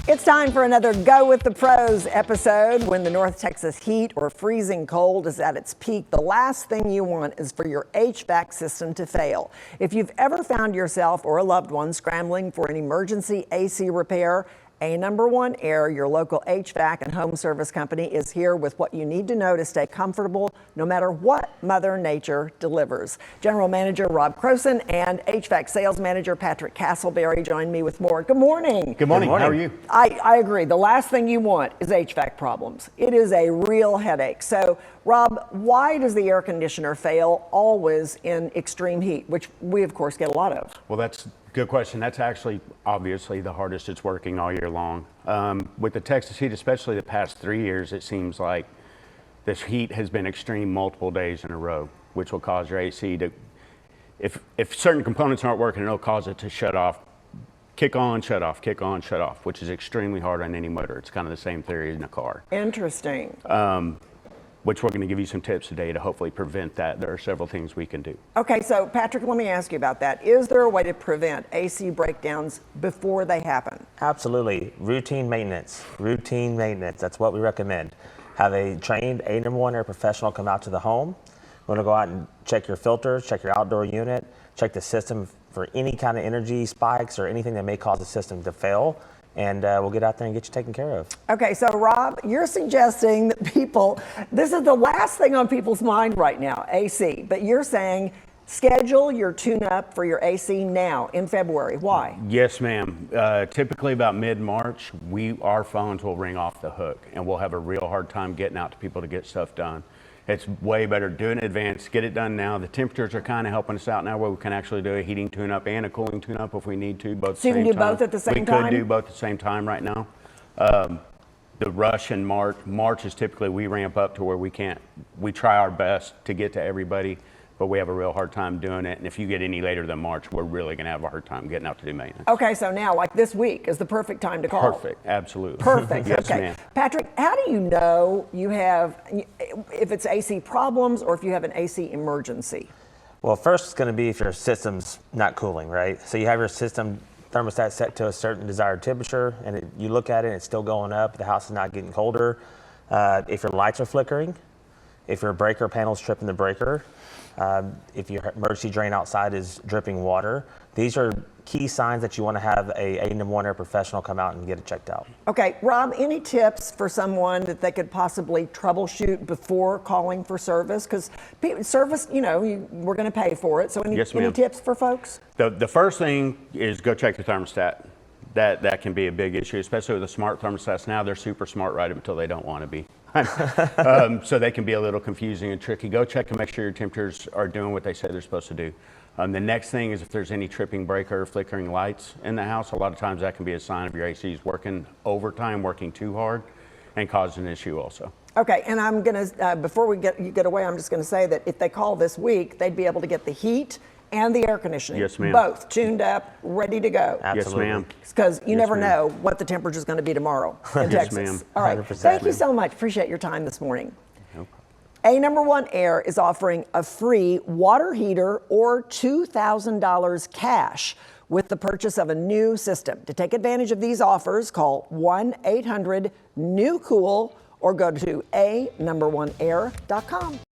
It's time for another Go with the Pros episode. When the North Texas heat or freezing cold is at its peak, the last thing you want is for your HVAC system to fail. If you've ever found yourself or a loved one scrambling for an emergency AC repair, A#1 Air, your local HVAC and home service company, is here with what you need to know to stay comfortable no matter what Mother Nature delivers. General Manager Rob Croson and HVAC Sales Manager Patrick Castleberry join me with more. Good morning. Good morning. How are you? I agree. The last thing you want is HVAC problems. It is a real headache. So, Rob, why does the air conditioner fail always in extreme heat, which we, of course, get a lot of? Well, that's a good question. That's actually obviously the hardest it's working all year long. With the Texas heat, especially the past 3 years, it seems like this heat has been extreme multiple days in a row, which will cause your AC to, if certain components aren't working, it'll cause it to shut off, kick on, shut off, kick on, shut off, which is extremely hard on any motor. It's kind of the same theory in a car. Interesting. Which we're going to give you some tips today to hopefully prevent that. There are several things we can do. Okay, so Patrick, let me ask you about that. Is there a way to prevent AC breakdowns before they happen? Absolutely. Routine maintenance. Routine maintenance. That's what we recommend. Have a trained A#1 Air professional come out to the home. We're going to go out and check your filters, check your outdoor unit, check the system for any kind of energy spikes or anything that may cause the system to fail. And we'll get out there and get you taken care of. Okay, so Rob, you're suggesting that this is the last thing on people's mind right now, AC, but you're saying schedule your tune-up for your AC now in February. Why? Yes, ma'am. Typically about mid-March, our phones will ring off the hook and we'll have a real hard time getting out to people to get stuff done. It's way better to do it in advance, get it done now. The temperatures are kind of helping us out now where we can actually do a heating tune-up and a cooling tune-up if we need to, both at the same time. So you can do both at the same time? We could do both at the same time right now. The rush in March is typically we ramp up to where we try our best to get to everybody, but we have a real hard time doing it. And if you get any later than March, we're really going to have a hard time getting out to do maintenance. Okay, so now, like this week is the perfect time to call. Perfect, absolutely. Perfect, Yes, okay. ma'am. Patrick, how do you know if it's AC problems or if you have an AC emergency? Well, first it's going to be if your system's not cooling, right? So you have your system thermostat set to a certain desired temperature and you look at it and it's still going up, the house is not getting colder. If your lights are flickering, if your breaker panel's tripping the breaker, if your emergency drain outside is dripping water, these are key signs that you want to have a A#1 Air professional come out and get it checked out. Okay, Rob, any tips for someone that they could possibly troubleshoot before calling for service? Because service, we're going to pay for it. So any tips for folks? The first thing is go check the thermostat. That can be a big issue, especially with the smart thermostats now. They're super smart right up until they don't want to be. So they can be a little confusing and tricky. Go check and make sure your temperatures are doing what they say they're supposed to do. The next thing is if there's any tripping breaker or flickering lights in the house, a lot of times that can be a sign of your AC is working overtime, working too hard, and causing an issue also. Okay, and I'm going to, before you get away, I'm just going to say that if they call this week, they'd be able to get the heat and the air conditioning. Yes, ma'am. Both tuned up, ready to go. Absolutely. Yes, ma'am. Because you never know what the temperature is going to be tomorrow in Yes, Texas. ma'am. All right. 100%. Thank you so much. Appreciate your time this morning. No A#1 Air is offering a free water heater or $2,000 cash with the purchase of a new system. To take advantage of these offers, call 1-800-NEW-COOL or go to A#1Air.com.